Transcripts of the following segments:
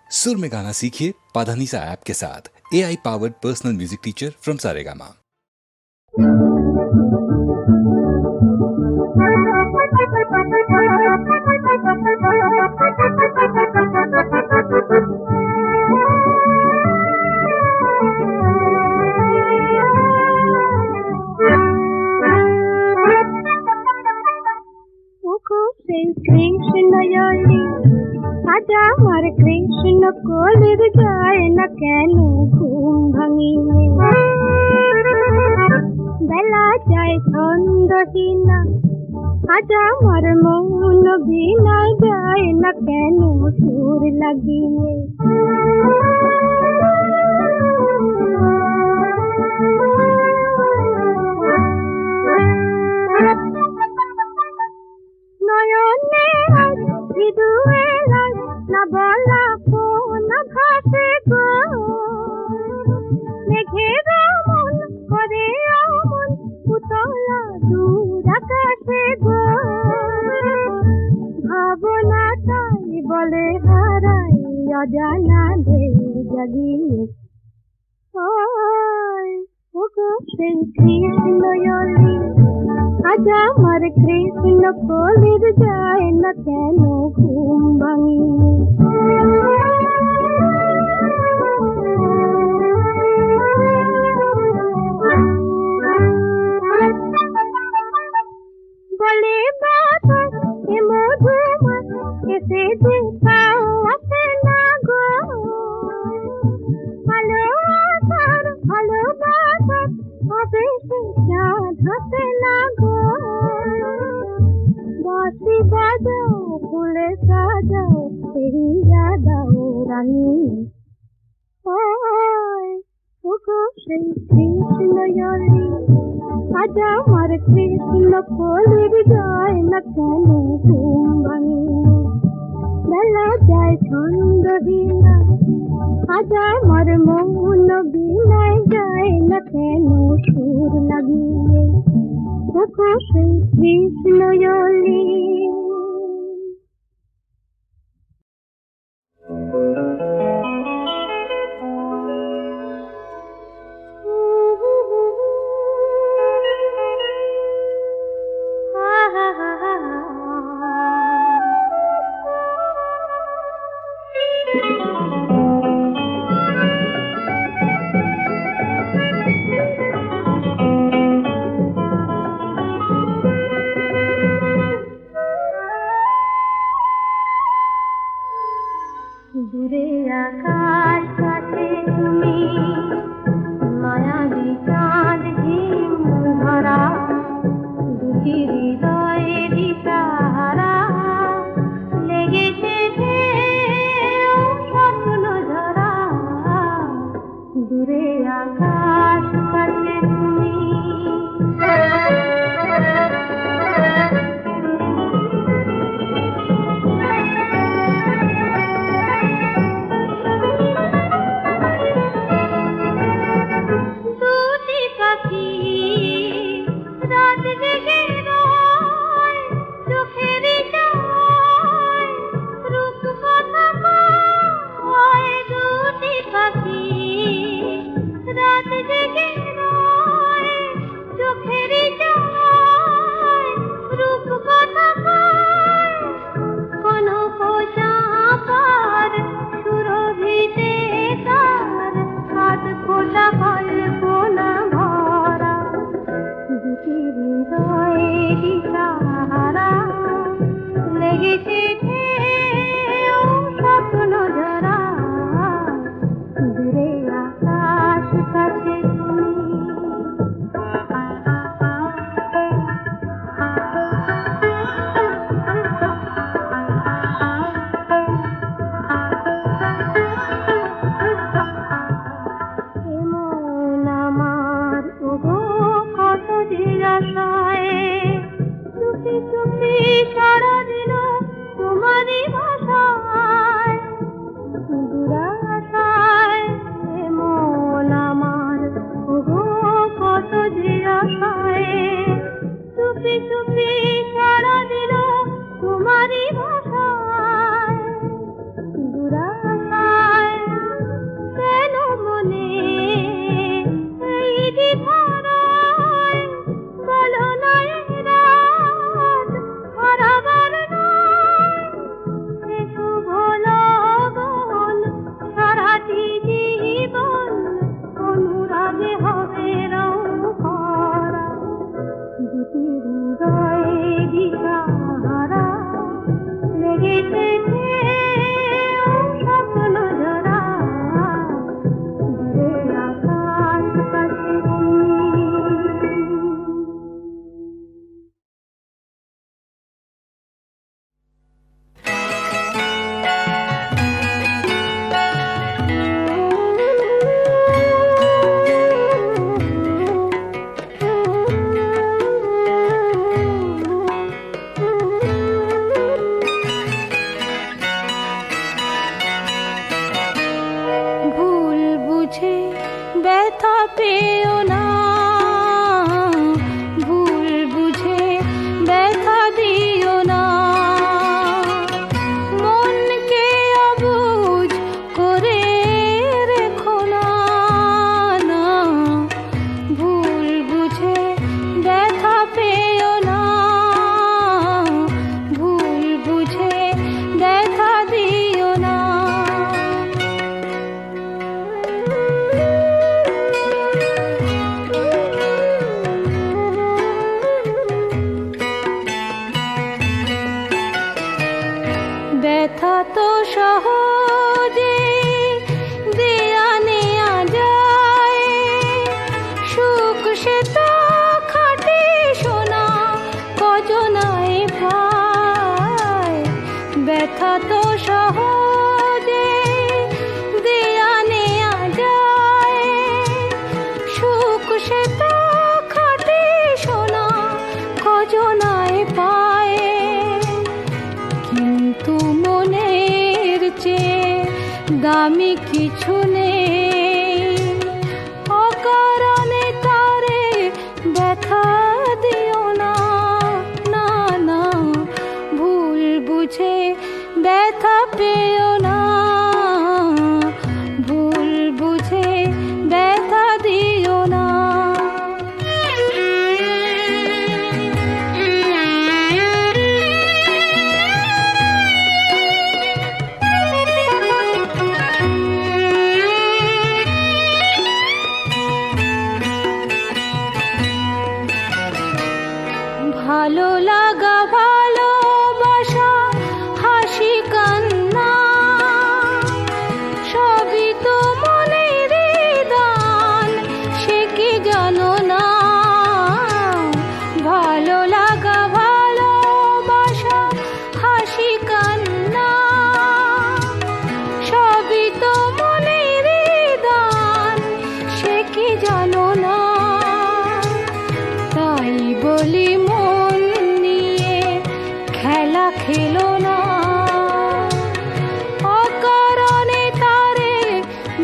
सुर में गाना सीखिए पाधानीसा ऐप के साथ। AI powered personal music teacher from Saregama. আমার কৃষ্ণ কলির যায় না কেন ঘুম ভাঙিয়ে, বেলা যায় ছন্দহীনা, আজ আমার মন বিনায় যায় না কেন সুর লাগিয়ে। নয়নে আজ ভিদুয়ে না বলা কোন ভাষে গো, মেঘের মন করে অমন উতলা দূর আকাশে গো, ভাবনা তাই বলে হারাই অজানা ঢেউ জাগিয়ে। ওগো সেই কৃষ্ণয়লি, আজ আমার কৃষ্ণ কলির যায় না কেন ঘুম ভাঙিয়ে। বলে বাতাস এ মধুময় এসে যে পাওয়াতে না গো, ভালোবাসার ভালোবাসার হবে সে চাঁদ হাতে না গো, বাঁশি বাজাও ফুলে সাজাও ফিরিয়া দাও রানী। ওগো সেই কৃষ্ণয়লি, আজ আমার কৃষ্ণ কলির যায় না কেন ঘুম ভাঙিয়ে, বেলা যায় ছন্দহীনা, আজ আমার মন বিনায় যায় না কেন সুর লাগিয়ে। ওগো সেই কৃষ্ণয়লি। দূরে আকাশ কাছে তুমি মায়াবী চাঁদ হিম ধরা, দুটি হৃদয়ে দিশাহারা লেগেছে স্বপ্ন ধরা। দূরে আকাশ কাছে তুমি রাত জেগে ব্যথা পেও না, ভুল বুঝে ব্যথা দিও না, মনকে অবুঝ করে রেখো না, না, ভুল বুঝে ব্যথা পেও না, ভুল বুঝে ব্যথা দিও না। ব্যথা তো সহজে দেয়া নেয়া যায়, সুখ সে তো খাটে সোনা কজনায় পায়। ব্যথা তো সহজে দেয়া নেয়া যায়, সুখ সে তো খাটে সোনা কজনায় পায়। কিন্তু মনের চেয়ে দামি কিছু নেই, অকারণে তারে ব্যথা দিও না, না, না, ভুল বুঝে ব্যথা পেও না, ভুল বুঝে ব্যথা দিও না। ভালো লাগা ভালোবাসা হাসি কান্না সবই তো মনের দান, সে কি জানো না? ভালো লাগা ভালোবাসা হাসি কান্না সবই তো মনের দান, সে কি জানো না? তাই বলি মন নিয়ে খেলা খেলো না, অকারণে তারে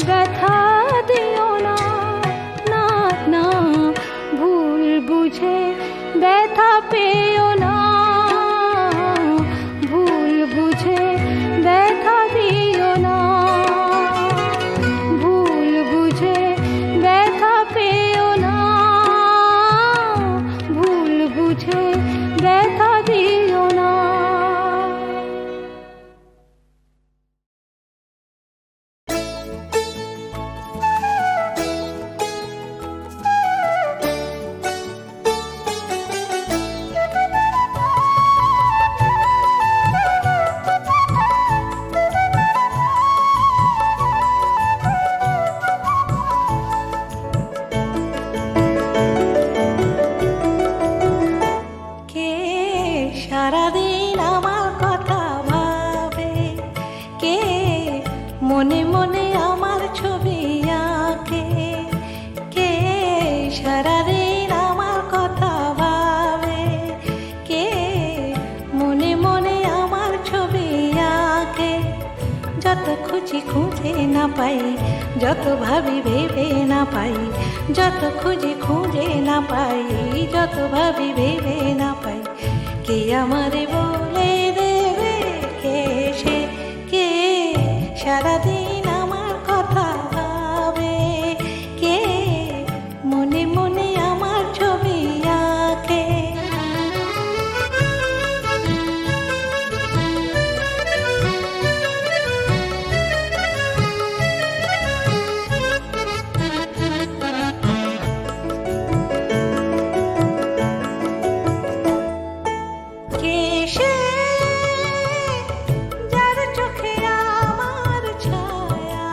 ব্যথা দিও না, না, না, ভুল বুঝে ব্যথা পেও না, ভুল বুঝে ব্যথা দিও না, ভুল বুঝে ব্যথা পেও না, ভুল বুঝে ব্যথা দিও না। কে সারাদিন আমার কথা ভাবে, কে মনে মনে আমার ছবি আঁকে, কে সারাদিন আমার কথা ভাবে, কে মনে মনে আমার ছবি আঁকে। যত খুঁজি খুঁজে না পাই, যত ভাবি ভেবে না পাই, যত খুঁজি খুঁজে না পাই, যত ভাবি ভেবে না পাই, কে আমারে বলে দেবে কে সে, কে সারাদিন আমার কথা ভাবে, কে মনে মনে আমার ছবি আঁকে। কে সে যার চোখে আমার ছায়া,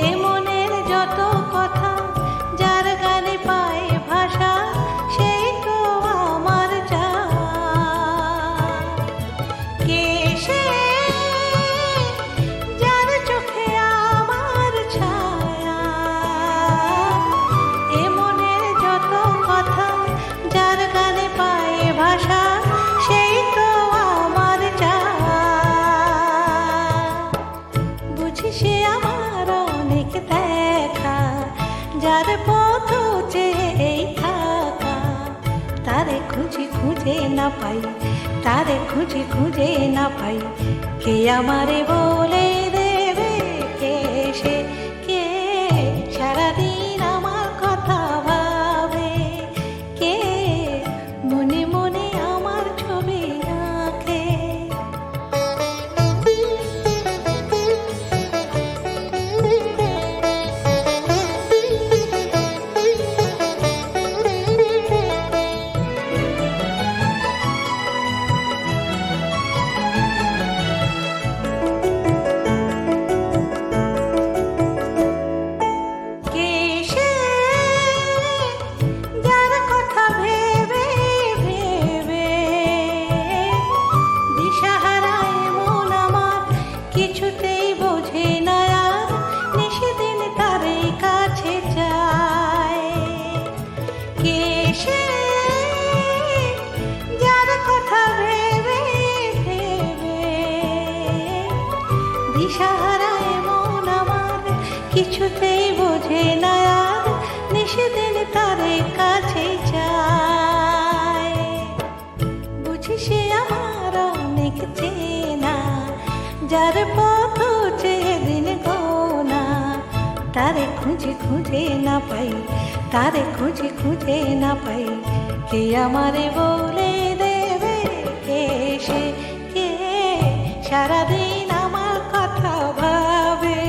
এ মনের যত কথা যার গানে পায় ভাষা, সেই তো আমার চাওয়া। কে সে যার চোখে আমার ছায়া, এ মনের যত কথা যার গানে পায় ভাষা, সেই তো আমার চাওয়া। বুঝি সে আমার অনেক দেখা যার পথ চেয়েই থাকা, তারে খুঁজে খুঁজে না পাই, তারে খুঁজে খুঁজে না পাই, কে আমারে বলে দেবে কে সে, কে সারাদিন আমার কথা ভাবে, কে মনে মনে আমার ছবি রাখে। কে সে যার কথা ভেবে ভেবে দিশাহারা এমন আমার কিছুতেই বোঝে না আর, নিশিদিন তারই কাছে যায়। কে সে যার কথা ভেবে ভেবে দিশাহারা এমন আমার কিছুতেই বোঝে না আর, নিশিদিন তারে কাছে যায়। বুঝি সে আমার অনেক চেনা, যার পথ চেয়ে দিন গোনা, তারে খুঁজে খুঁজে না পাই, তারে খুঁজে খুঁজে না পাই, কে আমারে বলে দেবে কে সে, কে সারাদিন আমার কথা ভাবে,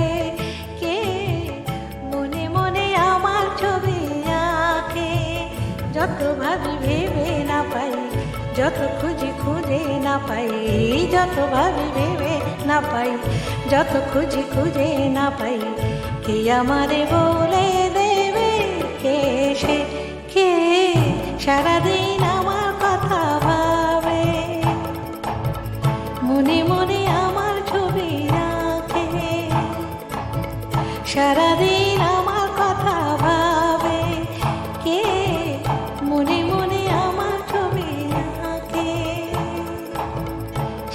কে মনে মনে আমার ছবি আঁকে। যত ভাবি ভেবে না পাই, যত খুঁজি খুঁজে না পাই, যত ভাবি ভেবে না পাই, যত খুঁজি খুঁজে না পাই, কে আমারে বলে দেবে কে সে, কে সারাদিন আমার কথা ভাবে, মনে মনে আমার ছবি রাখে, সারাদিন আমার কথা ভাবে, কে মনে মনে আমার ছবি রাখে,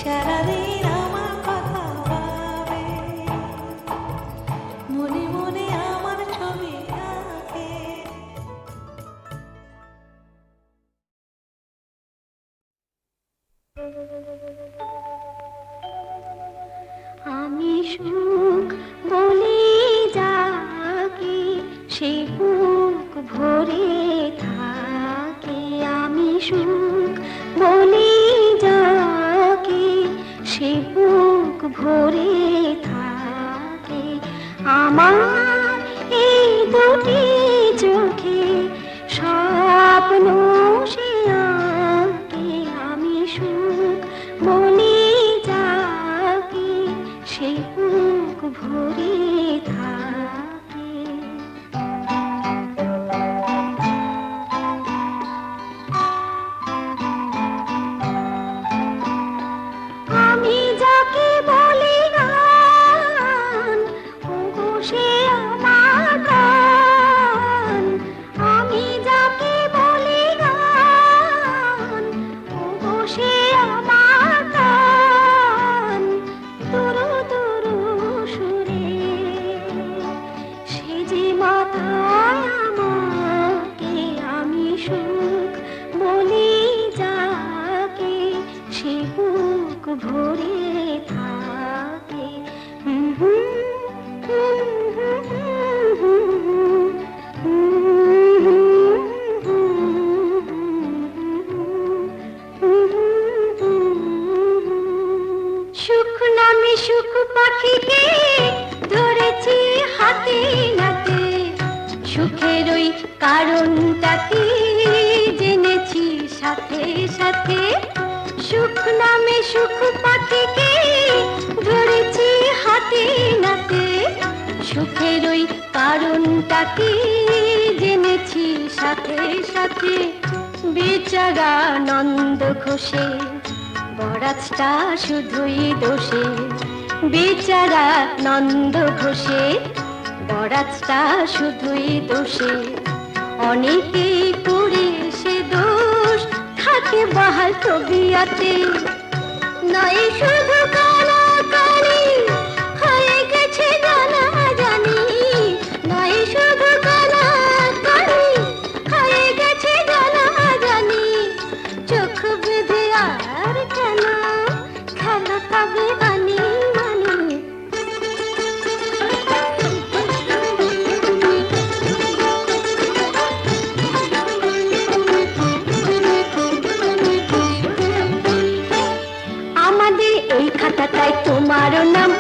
সারাদিন আমার কথা ভাবে, মনে মনে আমার ছবি রাখে। আমি সুখ বলে যাকে সে বুক ভরে থাকে, আমি সুখ বলে যাকে সে বুক ভরে থাকে, আমার এই দুটি চোখে স্বপ্ন সে আঁকে, আমি সুখ বলে যাকে সে বুক ভরে থাকে। আমি যাকে বলি গান, ওগো সে আমার গান, আমি যাকে বলি গান, ওগো সে আমার গান, দুরু দুরু সুরে সে যে মাতায় আমাকে, আমি সুখ বলি যাকে সে বুক ভরে থাকে। সুখ নামে সুখ পাখিকে ধরেছি হাতে নাতে, সুখের ওই কারণটাকে জেনেছি সাথে সাথে, সুখ নামে সুখ পাখিকে ধরেছি হাতে নাতে, সুখের ওই কারণটাকে জেনেছি সাথে সাথে। বেচারা নন্দ ঘোষে বরাতটা শুধুই দোষে, বেচারা নন্দ ঘোষে বরাতটা শুধুই দোষে, অনেকেই করে সে দোষ থাকে বাহাল তবিয়াতে, নয় শুধু কালাকালি হয়ে গেছে জানা জানি, নয় শুধু কালা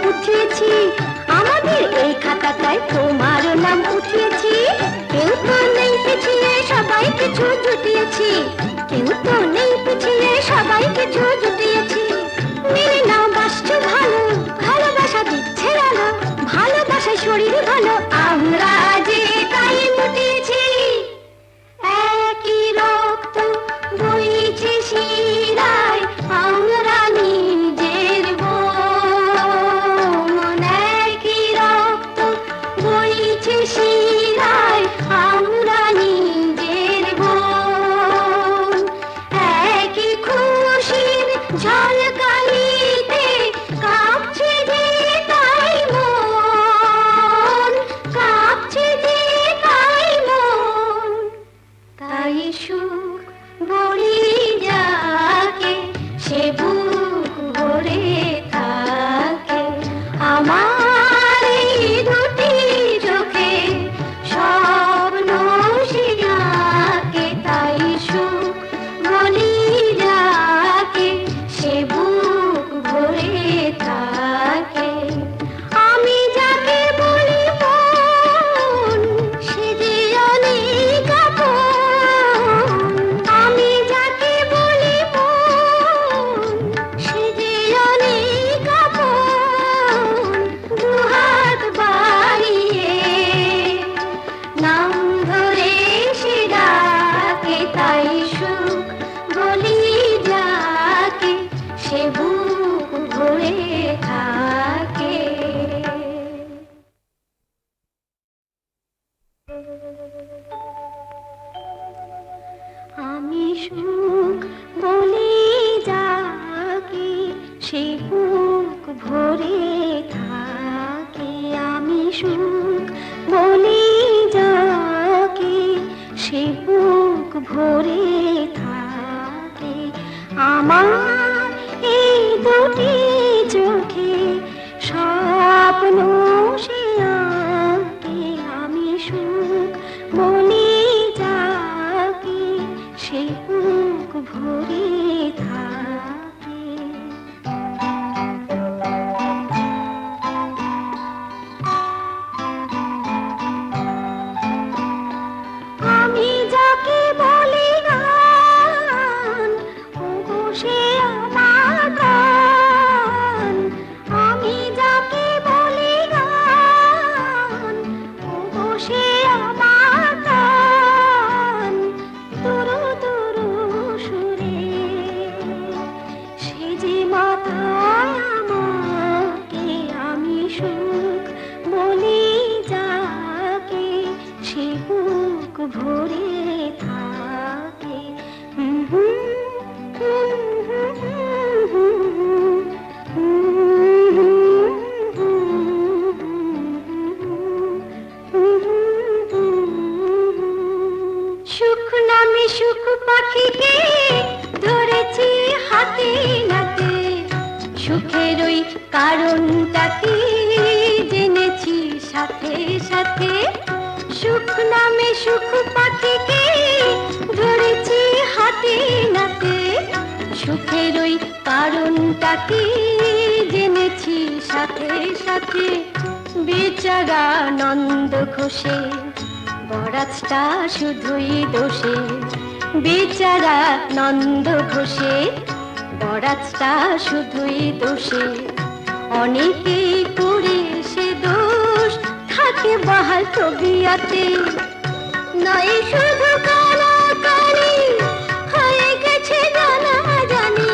উঠিয়েছি, আমাদের এই খাতাটায় তোমারও নাম উঠিয়েছি। কেউ তো নেই পিছিয়ে, সবাই কিছু জুটিয়েছি। কেউ তো নেই পিছিয়ে, সবাই কিছু জুটিয়েছি। মেনে নাও বাসছো ভালো, ভালোবাসা দিচ্ছে আলো, ভালোবাসায় শরীর ভালো, আমরা যে তাই মুটিয়েছি। একই রক্ত বইছে শিরায়, আমরা নিজের বোন। একই রক্ত বইছে শিরায়, আমরা নিজের বোন। একই খুশির ঝলকানিতে কাঁপছে যে তাই মন, কাঁপছে যে তাই মন। তাই সুখ বলি যাকে, সে বুক ভরে থাকে। আমার এই দুটি চোখে স্বপ্ন সে আঁকে। তাই সুখ বলি যাকে, সে বুক ভরে থাকে। আমি যাকে বলি মন, সে যে অনেক আপন। আমি যাকে বলি মন, সে যে অনেক আপন। দুহাত বাড়িয়ে নাম ধরে সে ডাকে। তাই সুখ বলি যাকে, সে বুক ভরে থাকে। আমি সুখ বলি যাকে, সে বুক ভরে থাকে। আমি সুখ বলি যাকে, সে বুক ভরে থাকে। আমার এই দুটি চোখে স্বপ্ন সে আঁকে। আমি সুখ বলি যাকে, সে বুক ভরে থাকে। আমি যাকে বলি গান, ওগো সে আমার গান। আমি যাকে বলি গান, ওগো সে আমার গান। তুরু তুরু সুরে সে যে মাথায় আমাকে। আমি সুখ বলি যাকে, সে বুক ভরে থাকে। সুখ নামে সুখ পাখিকে ধরেছি হাতে নাতে। সুখের ওই কারণটা কি জেনেছি সাথে সাথে। সুখ নামে সুখ পাখিকে ধরেছি হাতে নাতে। সুখের ওই কারণটা কি জেনেছি সাথে সাথে। বেচারা নন্দ ঘোষে বরাজটা শুধুই দোষে। বেচারা নন্দ ঘোষে বরাজটা শুধুই দোষে। অনেকেই করে সে দোষ থাকে বাহাল তবিয়াতে। নয় শুধু কানাকানি হয়ে গেছে জানা জানি।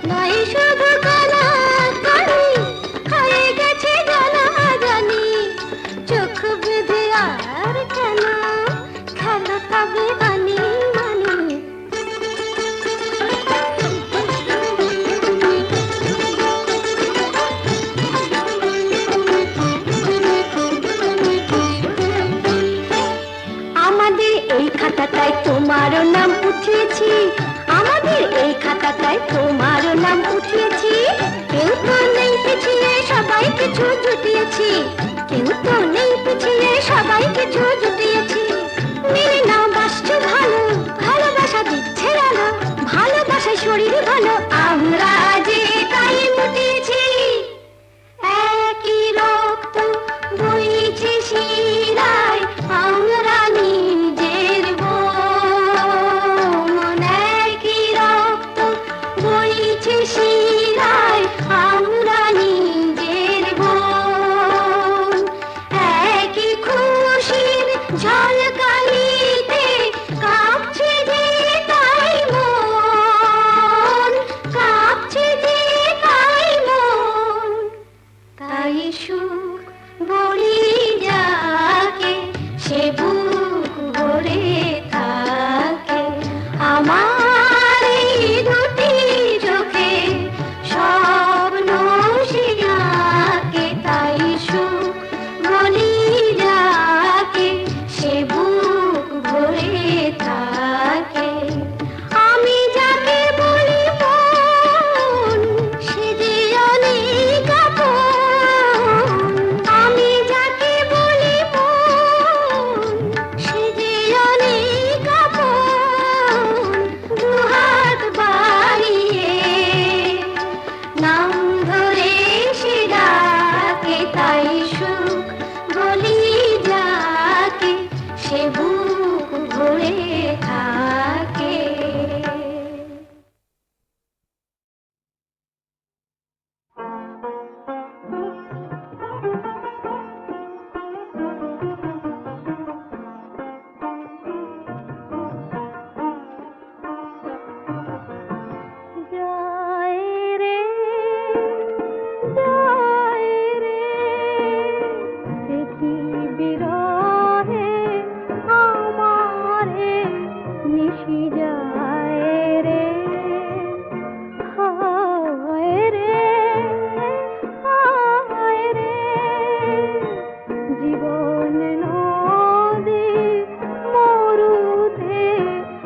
নয় শুধু কানাকানি হয়ে গেছে জানা জানি। চোখ বেঁধে আর কেন খেলো তবে মানি মানি। আমাদের এই খাতাটায় তোমারও নাম উঠিয়েছি। আমাদের এই খাতাটায় তোমারও নাম উঠিয়েছি। কেউ তো নেই পিছিয়ে, সবাই কিছু জুটিয়েছি। কেউ তো নেই পিছিয়ে, সবাই কিছু জুটিয়েছি। মেনে নাও বাসছো ভালো, ভালোবাসা দিচ্ছে আলো, ভালোবাসায় শরীর ভালো, আমরা যে তাই মুটিয়েছি। সুখ বলি যাকে সে বুক ভরে থাকে আমার এই দুটি চোখে স্বপ্ন সে আঁকে তাই সুখ বলি যাকে সে বুক ভরে থাকে আমি যাকে বলি মন সে যে অনেক আপন আমি যাকে বলি মন সে যে অনেক আপন দুহাত বাড়িয়ে নাম ধরে সে ডাকে তাই সুখ বলি যাকে সে বুক ভরে থাকে যায় রে দেখি বিরহে আমারে নিশি যায় রে হায় রে হায় রে জীবন নদী মরুতে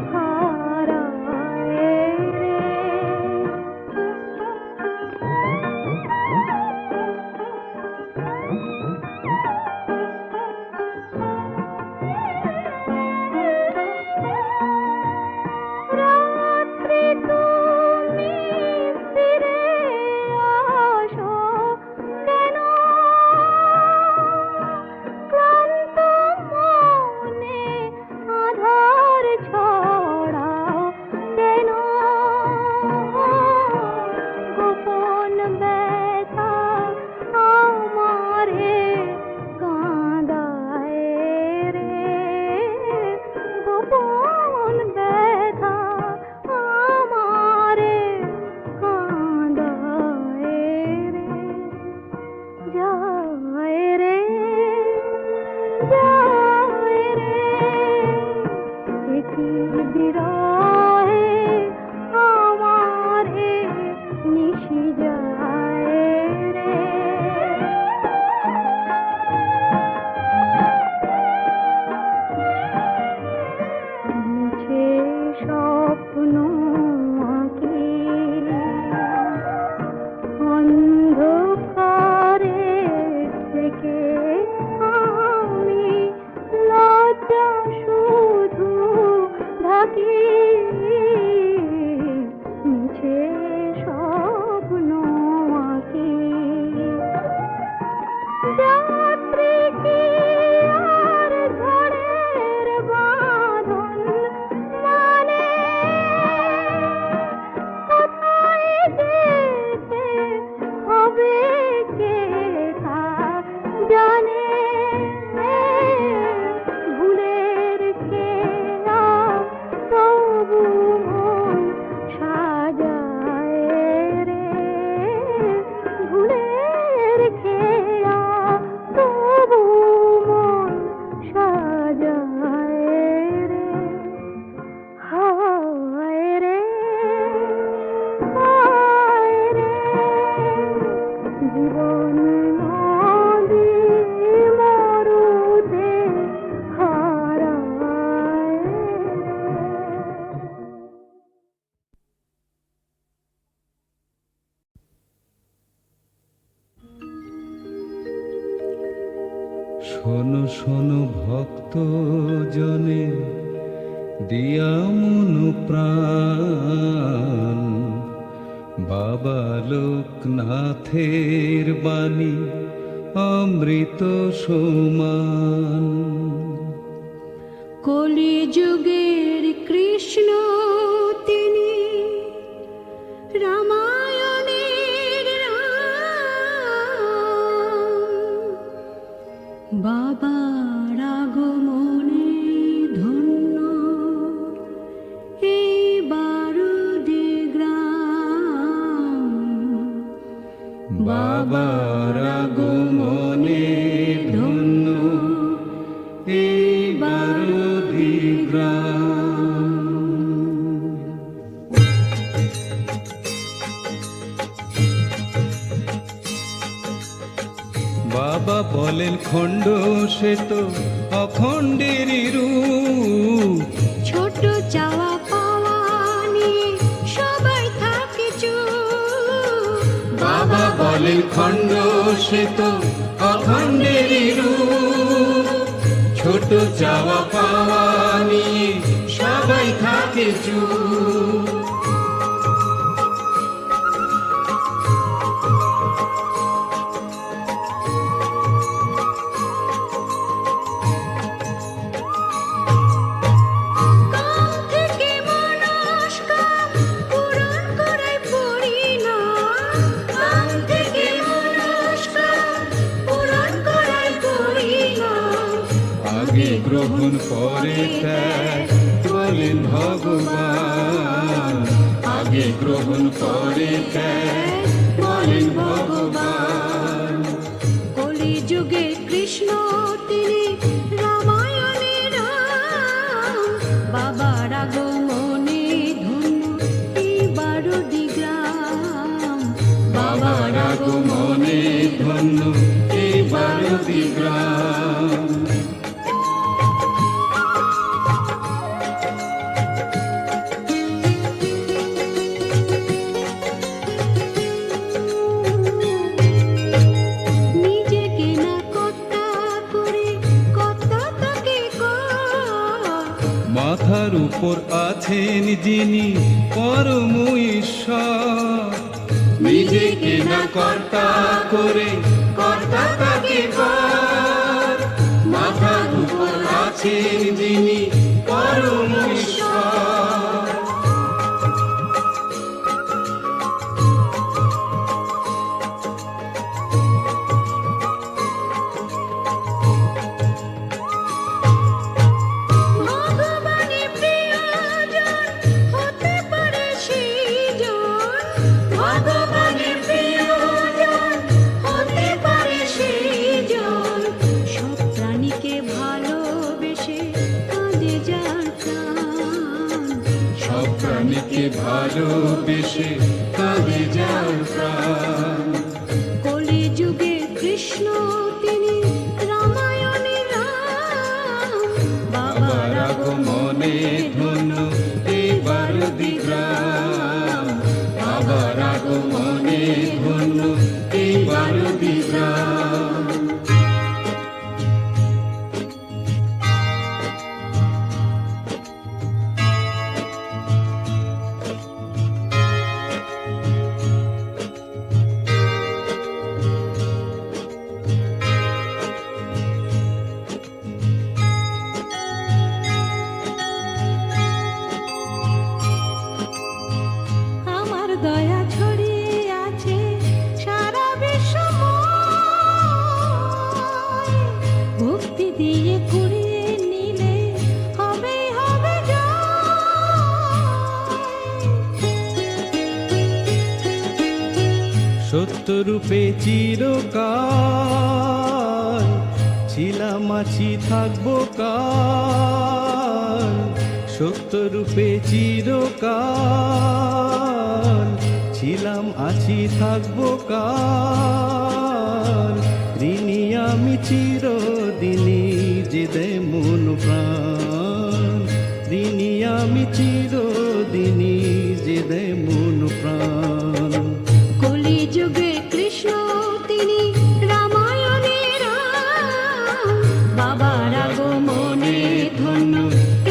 হারায় রে রাত্রি তুমি ফিরে আসো কেন ক্লান্ত মনে আধার ছড়াও কেন গোপন ব্যথা আমারে কাঁদায় রে গোপন ব্যথা আমারে কাঁদায় রে যায় রে দেখি বিরহে আমারে নিশি যায় রে মিছে স্বপ্ন আঁকি অন্ধকারে থেকে আমি লজ্জা শুধু ঢাকি মিছে স্বপ্ন আঁকি যাত্রী কি আর ঝড়ের বাঁধন মানে কোথায় যেতে হবে কে তা জানে ভুলের খেলা তবু মন সাজায় রে ভুলের খেলা তবু মন সাজায় রে হায় রে হায় রে জীবন নদী মরুতে হারায় শোনো শোনো ভক্ত জনে দিয়া মনু প্রাণ বাবা লোকনাথের বাণী অমৃত সমান কলিযুগের কৃষ্ণ তিনি রামায়ণের রাম বাবার আগমনে ধন্য এই বারুদি গ্রাম বাবার আগমন বাবা বলেন খণ্ড সে তো অখণ্ডেরই রূপ। ছোট চাওয়া পাওয়া নিয়ে সবাই থাকে চুপ। বাবা বলেন খণ্ড সে তো অখণ্ডেরই রূপ। ছোট চাওয়া পাওয়া নিয়ে সবাই থাকে চুপ। কাম থেকে মনস্কাম পূরণ করাই পরিণাম। কাম থেকে মনস্কাম পূরণ করাই পরিণাম। আগে গ্রহণ পরে ত্যাগ বলেন ভগবান। আগে গ্রহণ পরে ত্যাগ বলেন ভগবান। কলিযুগে কৃষ্ণ তিনি রামায়ণে রাম। বাবার আগমনে ধন্য এই 12টি গ্রাম। বাবার আগমনে ধন্য এই 12টি গ্রাম। নিজেকে না কর্তা করে কর্তা তাকে কর। মাথার উপর আছেন যিনি পরম ঈশ্বর। নিজেকে না কর্তা করে কর্তা তাকে কর। মাথার উপর আছেন যিনি পরম ঈশ্বর। ভগবানের প্রিয়জন হতে পারে সেইজন। ভগবানের প্রিয়জন হতে পারে সেইজন। সব প্রাণীকে ভালোবেসে কাঁদে যার প্রাণ। সব প্রাণীকে ভালোবেসে কাঁদে যার প্রাণ। কলিযুগে কৃষ্ণ তিনি রামায়ণে রাম। বাবার আগমনে ধন্য এই 12টি গ্রাম। বাবার আগমনে ধন্য এই 12টি গ্রাম। আমার দয়া ছড়িয়ে আছে সারা বিশ্বময়। ভক্তি দিয়ে কুড়িয়ে নিলে হবেই হবে জয়। সত্যরূপে চিরকাল ছিলাম আছি থাকবো কাল। সত্যরূপে চিরকাল ছিলাম আছি থাকবো কাল। ঋণী আমি চিরদিনই যে দেয় মন প্রাণ। ঋণী আমি চিরদিনই যে দেয় মন প্রাণ। কলিযুগে কৃষ্ণ তিনি রামায়ণে রাম। বাবার আগমনে ধন্য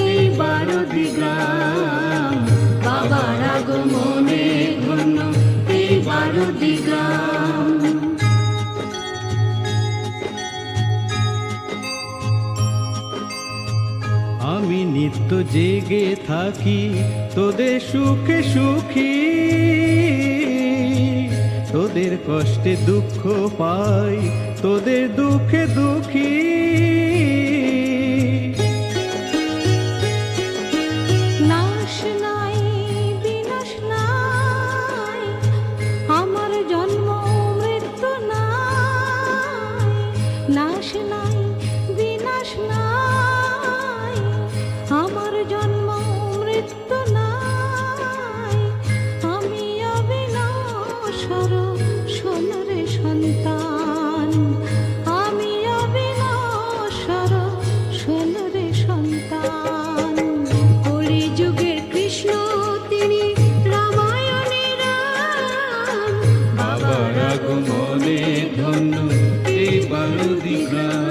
এই 12টি গ্রাম। বাবার আগমনে ধন্য এই 12টি গ্রাম। আমি নিত্য জেগে থাকি তোদের সুখে সুখী। তোদের কষ্টে দুঃখ পাই তোদের দুঃখে দুঃখী। নাশ নাই বিনাশ নাই, আমার জন্ম মৃত্যু নাই। নাশ নাই বিনাশ নাই, আমার জন্ম মৃত্যু নাই। আমি অবিনশ্বর সোনরে সন্তান, দরদি গ্রাম